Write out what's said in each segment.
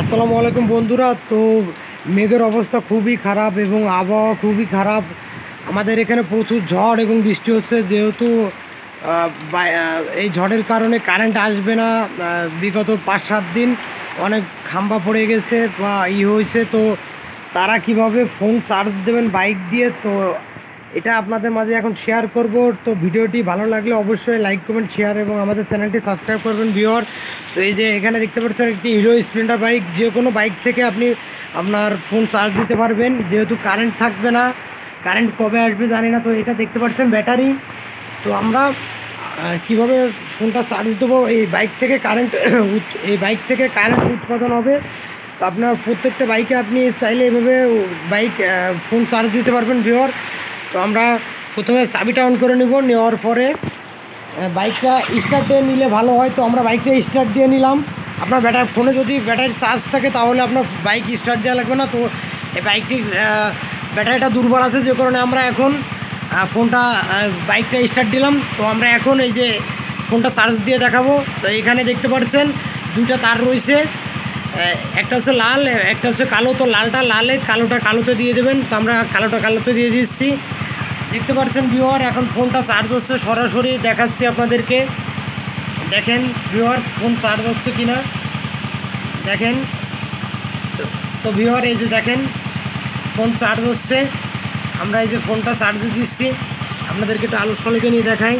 আসসালামু আলাইকুম বন্ধুরা। তো মেঘের অবস্থা খুবই খারাপ এবং আবহাওয়া খুবই খারাপ। আমাদের এখানে প্রচুর ঝড় এবং বৃষ্টি হচ্ছে, যেহেতু এই ঝড়ের কারণে কারেন্ট আসবে না। বিগত 5-7 দিন অনেক খাম্বা পড়ে গেছে বা হয়েছে। তো তারা কিভাবে ফোন চার্জ দেবেন বাইক দিয়ে, তো এটা আপনাদের মাঝে এখন শেয়ার করব। তো ভিডিওটি ভালো লাগলে অবশ্যই লাইক কমেন্ট শেয়ার এবং আমাদের চ্যানেলটি সাবস্ক্রাইব করবেন ভিউয়ার। তো এই যে এখানে দেখতে পাচ্ছেন একটি হিরো স্প্লেন্ডার বাইক। যে কোনো বাইক থেকে আপনি আপনার ফোন চার্জ দিতে পারবেন, যেহেতু কারেন্ট থাকবে না। কারেন্ট কবে আসবে জানি না। তো এটা দেখতে পাচ্ছেন ব্যাটারি। তো আমরা কিভাবে ফোনটা চার্জ দেবো, এই বাইক থেকে কারেন্ট এই বাইক থেকে কারেন্ট উৎপাদন হবে। তো আপনার প্রত্যেকটা বাইকে আপনি চাইলে এভাবে বাইক ফোন চার্জ দিতে পারবেন ভিউয়ার। তো আমরা প্রথমে চাবিটা অন করে নেব, নেওয়ার পরে বাইকটা স্টার্ট দিয়ে নিলে ভালো হয়। তো আমরা বাইকটা স্টার্ট দিয়ে নিলাম। আপনার ফোনে যদি ব্যাটারি চার্জ থাকে তাহলে আপনার বাইক স্টার্ট দেওয়া লাগবে না। তো এই বাইকটির ব্যাটারিটা দুর্বল আছে, যে কারণে আমরা এখন ফোনটা বাইকটা স্টার্ট দিলাম। তো আমরা এখন এই যে ফোনটা চার্জ দিয়ে দেখাবো। তো এখানে দেখতে পাচ্ছেন দুইটা তার রয়েছে, একটা হচ্ছে লাল, একটা হচ্ছে কালো। তো লালটা লালে, কালোটা কালোতে দিয়ে দেবেন। তো আমরা কালোটা কালোতে দিয়ে দিচ্ছি। দেখতে পাচ্ছেন ভিউয়ার, এখন ফোনটা চার্জ হচ্ছে, সরাসরি দেখাচ্ছি আপনাদেরকে। দেখেন ভিউয়ার, ফোন চার্জ হচ্ছে কিনা দেখেন। তো ভিউয়ার এই যে দেখেন ফোন চার্জ হচ্ছে। আমরা এই যে ফোনটা চার্জে দিচ্ছি, আপনাদেরকে একটু আলোর সলেকে নিয়ে দেখাই।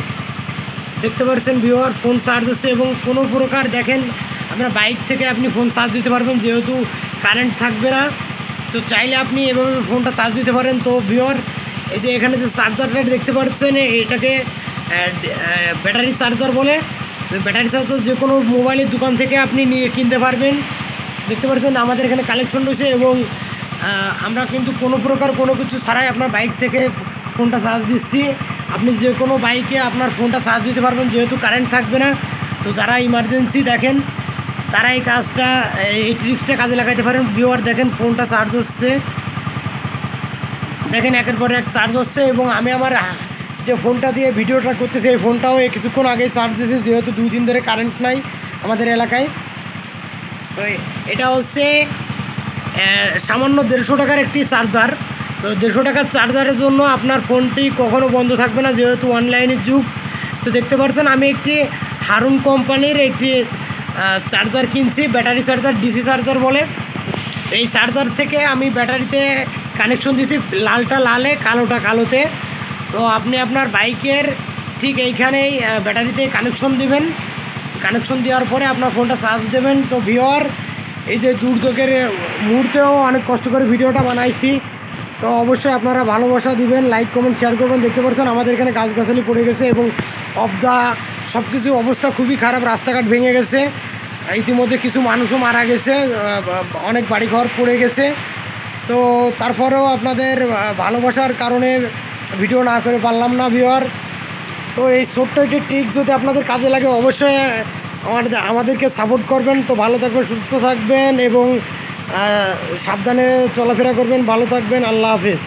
দেখতে পাচ্ছেন ভিউয়ার, ফোন চার্জ হচ্ছে এবং কোনো প্রকার দেখেন আপনার বাইক থেকে আপনি ফোন চার্জ দিতে পারবেন, যেহেতু কারেন্ট থাকবে না। তো চাইলে আপনি এভাবে ফোনটা চার্জ দিতে পারেন। তো ভিউয়ার, এই যে এখানে যে চার্জারটা দেখতে পাচ্ছেন, এটাকে ব্যাটারি চার্জার বলে। ব্যাটারি চার্জার যে কোনো মোবাইলের দোকান থেকে আপনি নিয়ে কিনতে পারবেন। দেখতে পাচ্ছেন আমাদের এখানে কালেকশন রয়েছে এবং আমরা কিন্তু কোনো প্রকার কোনো কিছু ছাড়াই আপনার বাইক থেকে ফোনটা চার্জ দিচ্ছি। আপনি যে কোনো বাইকে আপনার ফোনটা চার্জ দিতে পারবেন, যেহেতু কারেন্ট থাকবে না। তো যারা ইমার্জেন্সি দেখেন তারা এই কাজটা, এই ট্রিক্সটা কাজে লাগাইতে পারেন। ভিউয়ার দেখেন ফোনটা চার্জ হচ্ছে, দেখেন একের পর এক চার্জ হচ্ছে। এবং আমি আমার যে ফোনটা দিয়ে ভিডিওটা করতেছি, এই ফোনটাও কিছুক্ষণ আগেই চার্জ দিয়েছে, যেহেতু 2 দিন ধরে কারেন্ট নাই আমাদের এলাকায়। তো এটা হচ্ছে সামান্য 150 টাকার একটি চার্জার। তো 150 টাকার চার্জারের জন্য আপনার ফোনটি কখনো বন্ধ থাকবে না, যেহেতু অনলাইনের যুগ। তো দেখতে পাচ্ছেন আমি একটি হারুন কোম্পানির একটি চার্জার কিনছি, ব্যাটারি চার্জার, ডিসি চার্জার বলে। এই চার্জার থেকে আমি ব্যাটারিতে কানেকশন দিয়েছি, লালটা লালে, কালোটা কালোতে। তো আপনি আপনার বাইকের ঠিক এইখানেই ব্যাটারিতে কানেকশন দিবেন। কানেকশন দেওয়ার পরে আপনার ফোনটা চার্জ দেবেন। তো ভিউয়ার, এই যে দুর্যোগের মুহূর্তেও অনেক কষ্ট করে ভিডিওটা বানাইছি। তো অবশ্যই আপনারা ভালোবাসা দিবেন, লাইক কমেন্ট শেয়ার করবেন। দেখতে পাচ্ছেন আমাদের এখানে গাছগাছালি পড়ে গেছে এবং সব কিছু অবস্থা খুবই খারাপ। রাস্তাঘাট ভেঙে গেছে, ইতিমধ্যে কিছু মানুষও মারা গেছে, অনেক বাড়িঘর পড়ে গেছে। তো তারপরেও আপনাদের ভালোবাসার কারণে ভিডিও না করে পারলাম না ভিউয়ার। তো এই ছোট্ট একটি ট্রিক যদি আপনাদের কাজে লাগে, অবশ্যই আমাদেরকে সাপোর্ট করবেন। তো ভালো থাকবেন, সুস্থ থাকবেন এবং সাবধানে চলাফেরা করবেন। ভালো থাকবেন, আল্লাহ হাফেজ।